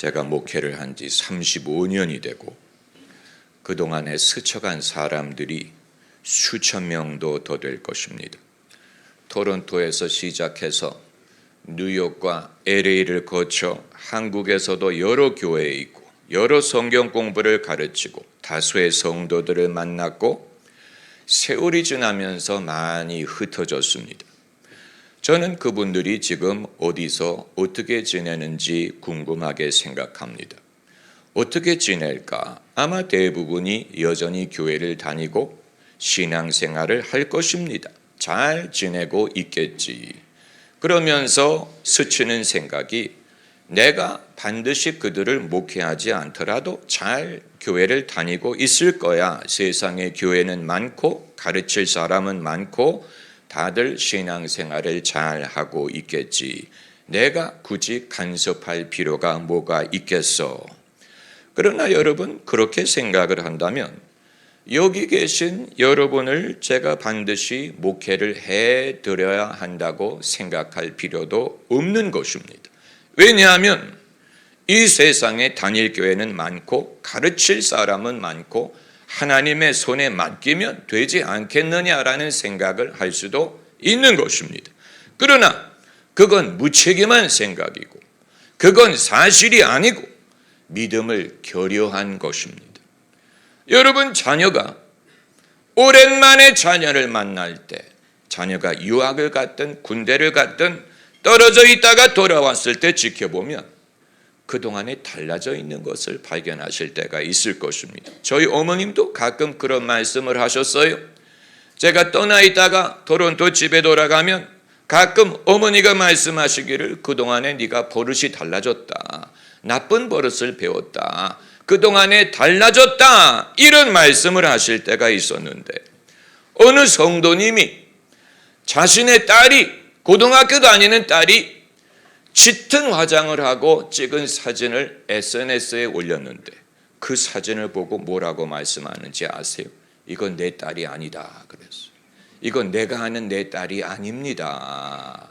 제가 목회를 한 지 35년이 되고 그동안에 스쳐간 사람들이 수천 명도 더 될 것입니다. 토론토에서 시작해서 뉴욕과 LA를 거쳐 한국에서도 여러 교회에 있고 여러 성경 공부를 가르치고 다수의 성도들을 만났고 세월이 지나면서 많이 흩어졌습니다. 저는 그분들이 지금 어디서 어떻게 지내는지 궁금하게 생각합니다. 어떻게 지낼까? 아마 대부분이 여전히 교회를 다니고 신앙생활을 할 것입니다. 잘 지내고 있겠지. 그러면서 스치는 생각이 내가 반드시 그들을 목회하지 않더라도 잘 교회를 다니고 있을 거야. 세상에 교회는 많고 가르칠 사람은 많고 다들 신앙생활을 잘 하고 있겠지. 내가 굳이 간섭할 필요가 뭐가 있겠어. 그러나 여러분 그렇게 생각을 한다면 여기 계신 여러분을 제가 반드시 목회를 해드려야 한다고 생각할 필요도 없는 것입니다. 왜냐하면 이 세상에 다닐 교회는 많고 가르칠 사람은 많고 하나님의 손에 맡기면 되지 않겠느냐라는 생각을 할 수도 있는 것입니다. 그러나 그건 무책임한 생각이고 그건 사실이 아니고 믿음을 결여한 것입니다. 여러분 자녀가 오랜만에 자녀를 만날 때 자녀가 유학을 갔든 군대를 갔든 떨어져 있다가 돌아왔을 때 지켜보면 그동안에 달라져 있는 것을 발견하실 때가 있을 것입니다. 저희 어머님도 가끔 그런 말씀을 하셨어요. 제가 떠나 있다가 토론토 집에 돌아가면 가끔 어머니가 말씀하시기를 그동안에 네가 버릇이 달라졌다. 나쁜 버릇을 배웠다. 그동안에 달라졌다. 이런 말씀을 하실 때가 있었는데 어느 성도님이 자신의 딸이 고등학교 다니는 딸이 짙은 화장을 하고 찍은 사진을 SNS에 올렸는데 그 사진을 보고 뭐라고 말씀하는지 아세요? 이건 내 딸이 아니다 그랬어요. 이건 내가 아는 내 딸이 아닙니다.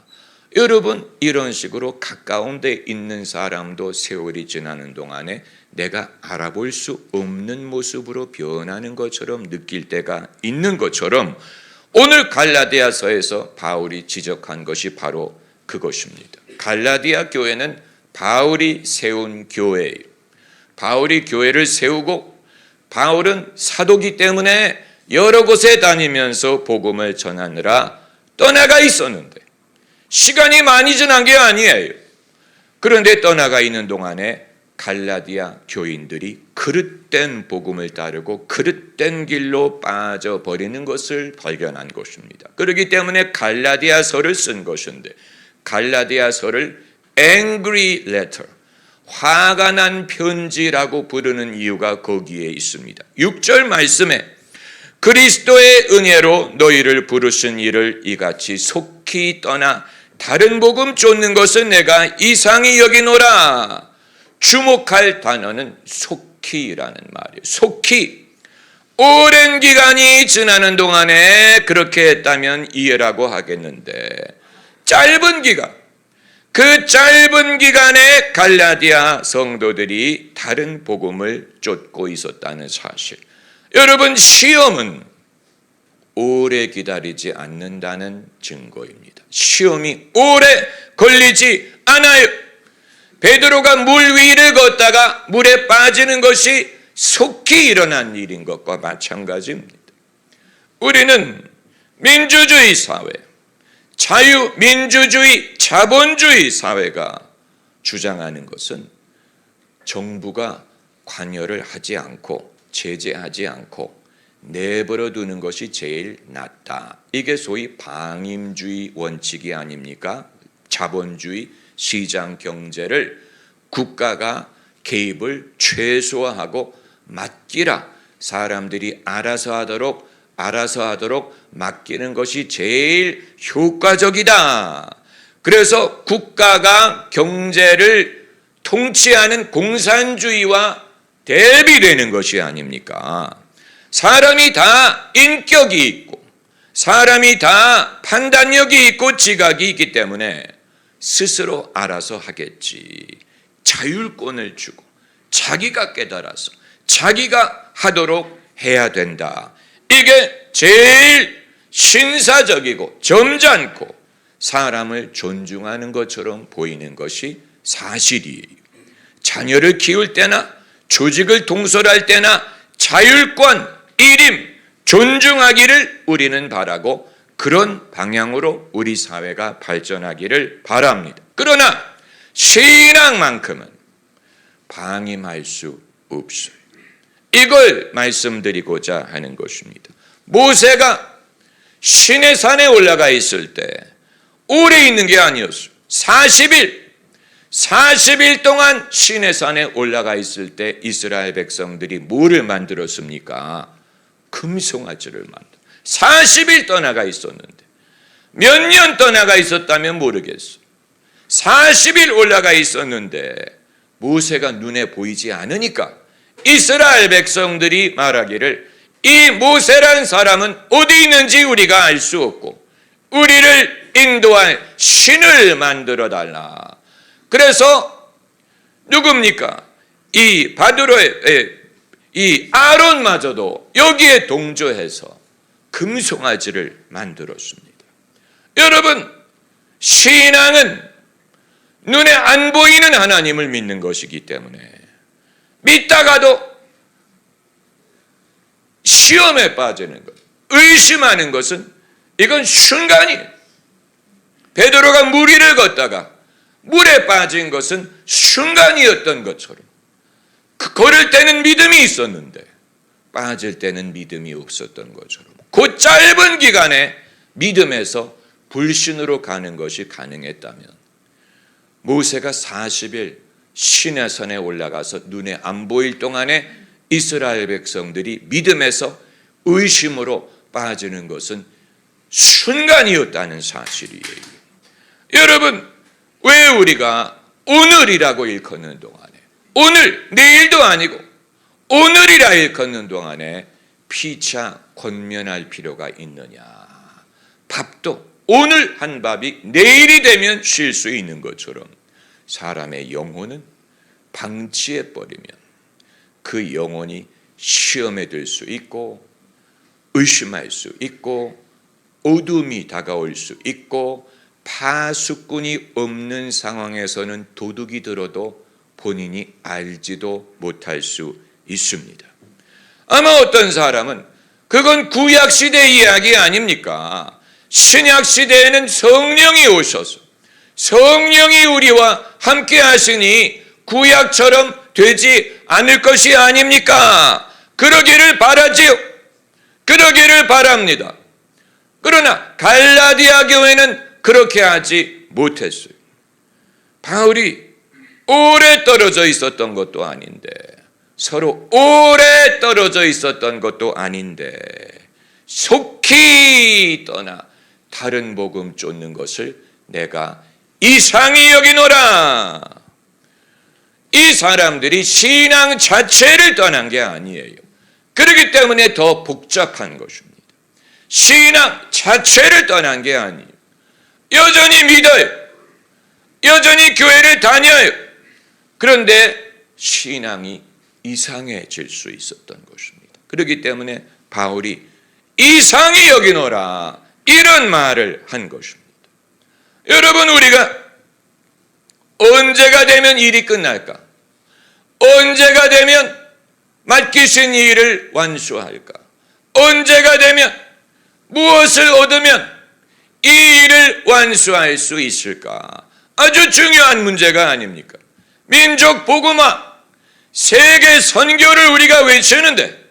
여러분 이런 식으로 가까운 데 있는 사람도 세월이 지나는 동안에 내가 알아볼 수 없는 모습으로 변하는 것처럼 느낄 때가 있는 것처럼 오늘 갈라디아서에서 바울이 지적한 것이 바로 그것입니다. 갈라디아 교회는 바울이 세운 교회예요. 바울이 교회를 세우고 바울은 사도기 때문에 여러 곳에 다니면서 복음을 전하느라 떠나가 있었는데 시간이 많이 지난 게 아니에요. 그런데 떠나가 있는 동안에 갈라디아 교인들이 그릇된 복음을 따르고 그릇된 길로 빠져버리는 것을 발견한 것입니다. 그렇기 때문에 갈라디아서를 쓴 것인데 갈라디아서를 angry letter, 화가 난 편지라고 부르는 이유가 거기에 있습니다. 6절 말씀에 그리스도의 은혜로 너희를 부르신 이를 이같이 속히 떠나 다른 복음 쫓는 것은 내가 이상히 여기노라. 주목할 단어는 속히라는 말이에요. 속히. 오랜 기간이 지나는 동안에 그렇게 했다면 이해라고 하겠는데 짧은 기간, 그 짧은 기간에 갈라디아 성도들이 다른 복음을 쫓고 있었다는 사실. 여러분 시험은 오래 기다리지 않는다는 증거입니다. 시험이 오래 걸리지 않아요. 베드로가 물 위를 걷다가 물에 빠지는 것이 속히 일어난 일인 것과 마찬가지입니다. 우리는 민주주의 사회, 자유민주주의, 자본주의 사회가 주장하는 것은 정부가 관여를 하지 않고 제재하지 않고 내버려 두는 것이 제일 낫다. 이게 소위 방임주의 원칙이 아닙니까? 자본주의, 시장 경제를 국가가 개입을 최소화하고 맡기라. 사람들이 알아서 하도록 맡기는 것이 제일 효과적이다. 그래서 국가가 경제를 통치하는 공산주의와 대비되는 것이 아닙니까? 사람이 다 인격이 있고 사람이 다 판단력이 있고 지각이 있기 때문에 스스로 알아서 하겠지. 자율권을 주고 자기가 깨달아서 자기가 하도록 해야 된다. 이게 제일 신사적이고 점잖고 사람을 존중하는 것처럼 보이는 것이 사실이에요. 자녀를 키울 때나 조직을 통솔할 때나 자율권, 일임, 존중하기를 우리는 바라고 그런 방향으로 우리 사회가 발전하기를 바랍니다. 그러나 신앙만큼은 방임할 수 없어요. 이걸 말씀드리고자 하는 것입니다. 모세가 시내산에 올라가 있을 때 오래 있는 게 아니었어요. 40일 동안 시내산에 올라가 있을 때 이스라엘 백성들이 뭐를 만들었습니까? 금송아지를 만들었어요. 40일 떠나가 있었는데 몇 년 떠나가 있었다면 모르겠어요. 40일 올라가 있었는데 모세가 눈에 보이지 않으니까 이스라엘 백성들이 말하기를 이 모세라는 사람은 어디 있는지 우리가 알 수 없고 우리를 인도할 신을 만들어 달라. 그래서 누굽니까? 이 아론마저도 여기에 동조해서 금송아지를 만들었습니다. 여러분, 신앙은 눈에 안 보이는 하나님을 믿는 것이기 때문에 믿다가도 시험에 빠지는 것, 의심하는 것은 이건 순간이에요. 베드로가 물 위를 걷다가 물에 빠진 것은 순간이었던 것처럼 걸을 때는 믿음이 있었는데 빠질 때는 믿음이 없었던 것처럼 그 짧은 기간에 믿음에서 불신으로 가는 것이 가능했다면 모세가 40일 시내산에 올라가서 눈에 안 보일 동안에 이스라엘 백성들이 믿음에서 의심으로 빠지는 것은 순간이었다는 사실이에요. 여러분, 왜 우리가 오늘이라고 일컫는 동안에 오늘, 내일도 아니고 오늘이라 일컫는 동안에 피차 권면할 필요가 있느냐? 밥도 오늘 한 밥이 내일이 되면 쉴 수 있는 것처럼 사람의 영혼은 방치해 버리면 그 영혼이 시험에 들 수 있고 의심할 수 있고 어둠이 다가올 수 있고 파수꾼이 없는 상황에서는 도둑이 들어도 본인이 알지도 못할 수 있습니다. 아마 어떤 사람은 그건 구약시대 이야기 아닙니까? 신약시대에는 성령이 오셔서 성령이 우리와 함께 하시니 구약처럼 되지 않을 것이 아닙니까? 그러기를 바라지요. 그러기를 바랍니다. 그러나 갈라디아 교회는 그렇게 하지 못했어요. 바울이 오래 떨어져 있었던 것도 아닌데 서로 오래 떨어져 있었던 것도 아닌데 속히 떠나 다른 복음 쫓는 것을 내가 이상히 여기노라. 이 사람들이 신앙 자체를 떠난 게 아니에요. 그렇기 때문에 더 복잡한 것입니다. 신앙 자체를 떠난 게 아니에요. 여전히 믿어요. 여전히 교회를 다녀요. 그런데 신앙이 이상해질 수 있었던 것입니다. 그렇기 때문에 바울이 이상히 여기노라 이런 말을 한 것입니다. 여러분, 우리가 언제가 되면 일이 끝날까? 언제가 되면 맡기신 일을 완수할까? 언제가 되면 무엇을 얻으면 이 일을 완수할 수 있을까? 아주 중요한 문제가 아닙니까? 민족 복음화, 세계 선교를 우리가 외치는데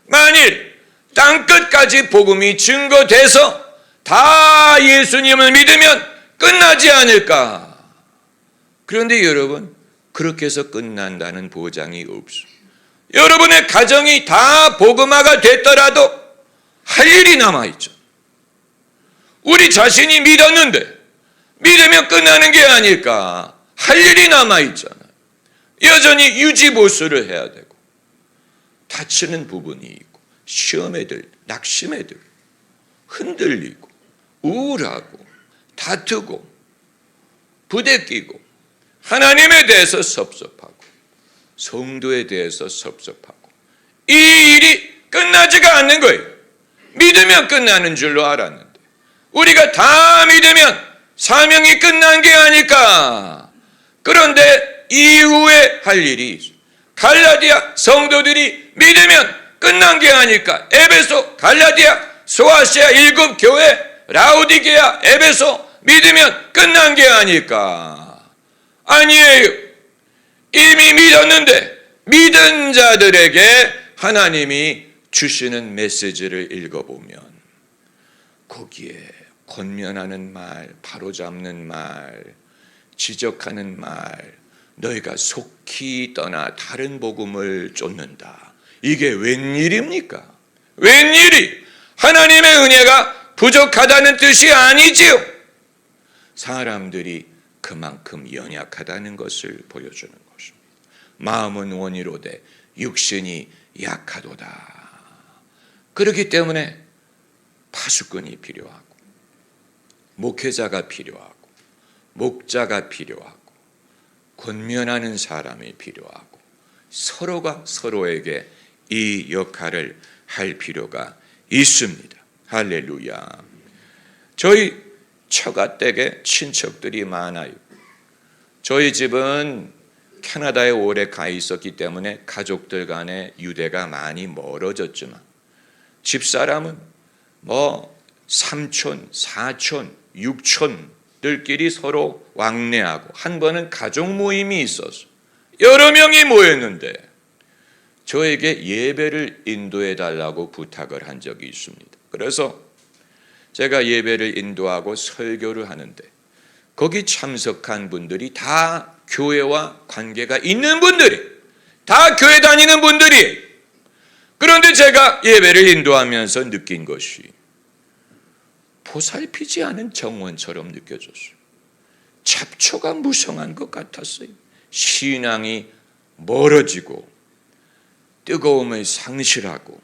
만일 땅끝까지 복음이 증거돼서 다 예수님을 믿으면 끝나지 않을까? 그런데 여러분, 그렇게 해서 끝난다는 보장이 없습니다. 여러분의 가정이 다 복음화가 됐더라도 할 일이 남아있죠. 우리 자신이 믿었는데 믿으면 끝나는 게 아닐까? 할 일이 남아있잖아요. 여전히 유지보수를 해야 되고 다치는 부분이 있고 시험에 들, 낙심에 들고 흔들리고 우울하고 다투고 부대끼고 하나님에 대해서 섭섭하고 성도에 대해서 섭섭하고 이 일이 끝나지가 않는 거예요. 믿으면 끝나는 줄로 알았는데 우리가 다 믿으면 사명이 끝난 게 아닐까. 그런데 이후에 할 일이 있어요. 갈라디아 성도들이 믿으면 끝난 게 아닐까. 에베소, 갈라디아, 소아시아 7교회, 라오디게아, 에베소 믿으면 끝난 게 아닐까. 아니에요. 이미 믿었는데 믿은 자들에게 하나님이 주시는 메시지를 읽어보면 거기에 권면하는 말, 바로잡는 말, 지적하는 말, 너희가 속히 떠나 다른 복음을 쫓는다. 이게 웬일입니까? 웬일이? 하나님의 은혜가 부족하다는 뜻이 아니지요. 사람들이 그만큼 연약하다는 것을 보여주는 것입니다. 마음은 원이로되 육신이 약하도다. 그렇기 때문에 파수꾼이 필요하고 목회자가 필요하고 목자가 필요하고 권면하는 사람이 필요하고 서로가 서로에게 이 역할을 할 필요가 있습니다. 할렐루야. 저희 처가댁에 친척들이 많아요. 저희 집은 캐나다에 오래 가 있었기 때문에 가족들 간의 유대가 많이 멀어졌지만 집사람은 삼촌, 사촌, 육촌들끼리 서로 왕래하고 한 번은 가족 모임이 있어서 여러 명이 모였는데 저에게 예배를 인도해 달라고 부탁을 한 적이 있습니다. 그래서 제가 예배를 인도하고 설교를 하는데 거기 참석한 분들이 다 교회와 관계가 있는 분들이, 다 교회 다니는 분들이. 그런데 제가 예배를 인도하면서 느낀 것이 보살피지 않은 정원처럼 느껴졌어요. 잡초가 무성한 것 같았어요. 신앙이 멀어지고 뜨거움을 상실하고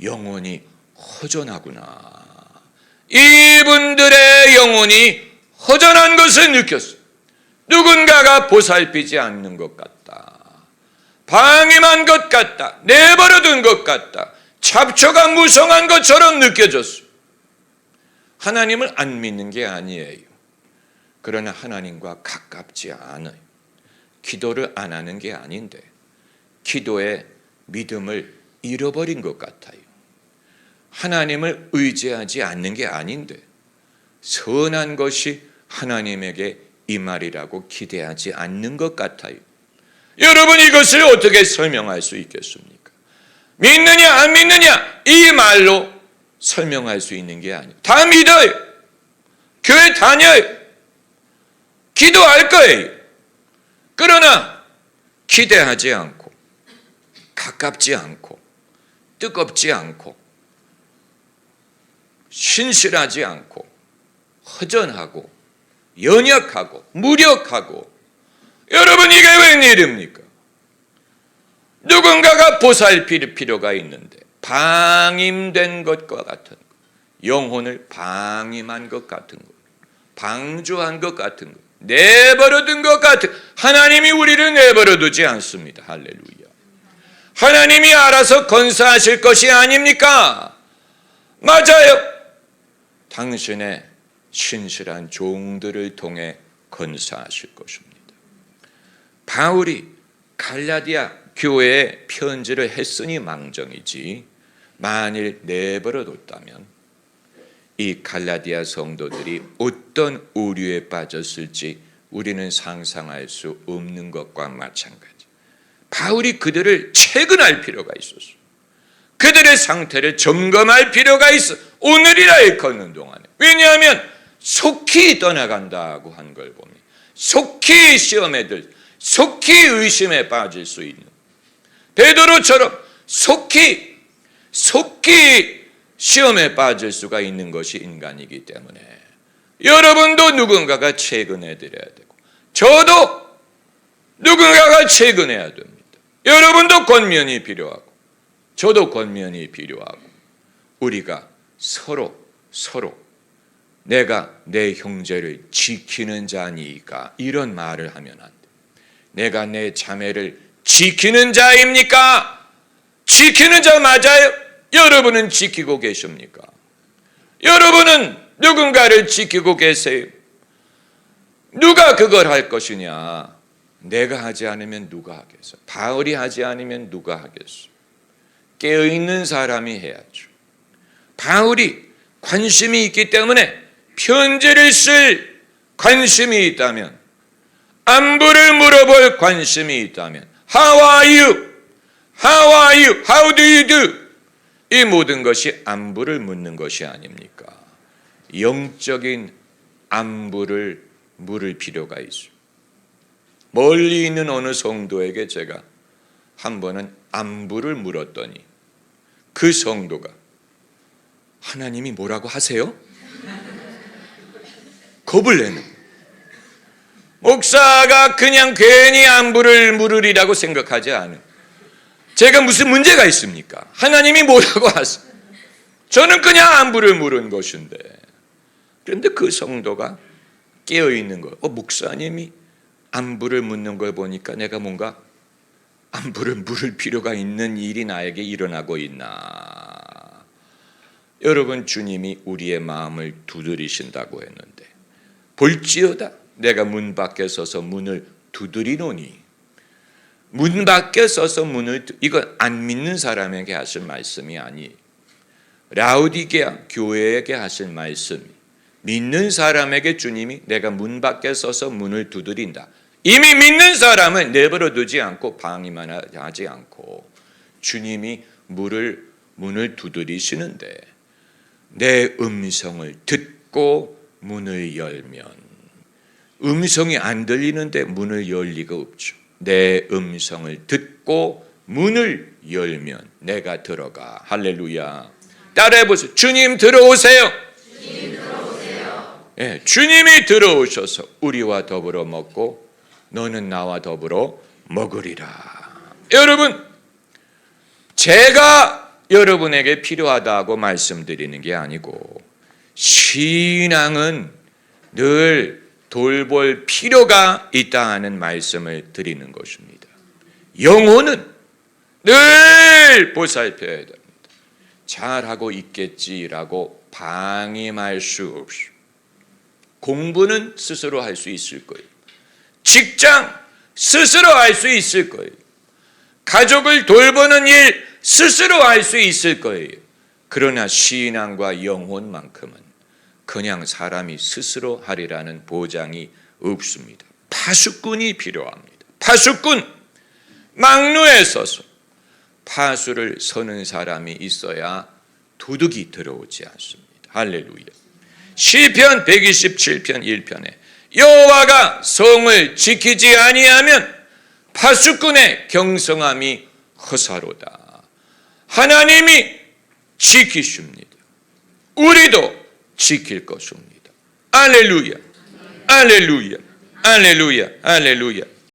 영혼이 허전하구나. 이분들의 영혼이 허전한 것을 느꼈어요. 누군가가 보살피지 않는 것 같다. 방임한 것 같다. 내버려둔 것 같다. 잡초가 무성한 것처럼 느껴졌어요. 하나님을 안 믿는 게 아니에요. 그러나 하나님과 가깝지 않아요. 기도를 안 하는 게 아닌데 기도에 믿음을 잃어버린 것 같아요. 하나님을 의지하지 않는 게 아닌데 선한 것이 하나님에게 임하리라고 기대하지 않는 것 같아요. 여러분 이것을 어떻게 설명할 수 있겠습니까? 믿느냐 안 믿느냐 이 말로 설명할 수 있는 게 아니에요. 다 믿어요. 교회 다녀요. 기도할 거예요. 그러나 기대하지 않고 가깝지 않고 뜨겁지 않고 신실하지 않고 허전하고 연약하고 무력하고 여러분 이게 웬일입니까? 누군가가 보살필 필요가 있는데 방임된 것과 같은 것, 영혼을 방임한 것 같은 것, 방조한 것 같은 것, 내버려둔 것 같은 하나님이 우리를 내버려두지 않습니다. 할렐루야. 하나님이 알아서 건사하실 것이 아닙니까? 맞아요. 당신의 신실한 종들을 통해 건사하실 것입니다. 바울이 갈라디아 교회에 편지를 했으니 망정이지 만일 내버려뒀다면 이 갈라디아 성도들이 어떤 오류에 빠졌을지 우리는 상상할 수 없는 것과 마찬가지. 바울이 그들을 체근할 필요가 있었어. 그들의 상태를 점검할 필요가 있어. 오늘이라 걷는 동안에. 왜냐하면 속히 떠나간다고 한 걸 보면 속히 시험에 속히 의심에 빠질 수 있는 베드로처럼 속히 시험에 빠질 수가 있는 것이 인간이기 때문에 여러분도 누군가가 체근해 드려야 되고 저도 누군가가 체근해야 됩니다. 여러분도 권면이 필요하고 저도 권면이 필요하고 우리가 서로 내가 내 형제를 지키는 자니까 이런 말을 하면 안 돼. 내가 내 자매를 지키는 자입니까? 지키는 자 맞아요? 여러분은 지키고 계십니까? 여러분은 누군가를 지키고 계세요? 누가 그걸 할 것이냐? 내가 하지 않으면 누가 하겠어? 바울이 하지 않으면 누가 하겠어? 깨어있는 사람이 해야죠. 바울이 관심이 있기 때문에 편지를 쓸 관심이 있다면, 안부를 물어볼 관심이 있다면, How are you? How are you? How do you do? 이 모든 것이 안부를 묻는 것이 아닙니까? 영적인 안부를 물을 필요가 있어요. 멀리 있는 어느 성도에게 제가 한 번은 안부를 물었더니 그 성도가 하나님이 뭐라고 하세요? 겁을 내는 목사가 그냥 괜히 안부를 물으리라고 생각하지 않은, 제가 무슨 문제가 있습니까? 하나님이 뭐라고 하세요? 저는 그냥 안부를 물은 것인데. 그런데 그 성도가 깨어있는 거예요. 목사님이 안부를 묻는 걸 보니까 내가 뭔가 안부를 물을 필요가 있는 일이 나에게 일어나고 있나. 여러분, 주님이 우리의 마음을 두드리신다고 했는데 볼지어다 내가 문 밖에 서서 문을 두드리노니, 문 밖에 서서 문을 이건 안 믿는 사람에게 하실 말씀이 아니에요. 라우디게아 교회에게 하실 말씀, 믿는 사람에게 주님이 내가 문 밖에 서서 문을 두드린다. 이미 믿는 사람은 내버려 두지 않고 방임만 하지 않고 주님이 문을 두드리시는데 내 음성을 듣고 문을 열면, 음성이 안 들리는데 문을 열 리가 없죠. 내 음성을 듣고 문을 열면 내가 들어가. 할렐루야. 따라해보세요. 주님 들어오세요. 주님 들어오세요. 네, 주님이 들어오셔서 우리와 더불어 먹고 너는 나와 더불어 먹으리라. 여러분, 제가 여러분에게 필요하다고 말씀드리는 게 아니고 신앙은 늘 돌볼 필요가 있다 하는 말씀을 드리는 것입니다. 영혼은 늘 보살펴야 됩니다. 잘하고 있겠지라고 방임할 수 없이, 공부는 스스로 할 수 있을 거예요. 직장 스스로 할 수 있을 거예요. 가족을 돌보는 일 스스로 할 수 있을 거예요. 그러나 신앙과 영혼만큼은 그냥 사람이 스스로 하리라는 보장이 없습니다. 파수꾼이 필요합니다. 파수꾼, 막루에 서서 파수를 서는 사람이 있어야 도둑이 들어오지 않습니다. 할렐루야. 시편 127편 1편에 여호와가 성을 지키지 아니하면 파수꾼의 경성함이 허사로다. 하나님이 지키십니다. 우리도 지킬 것입니다. 할렐루야. 할렐루야. 할렐루야. 할렐루야.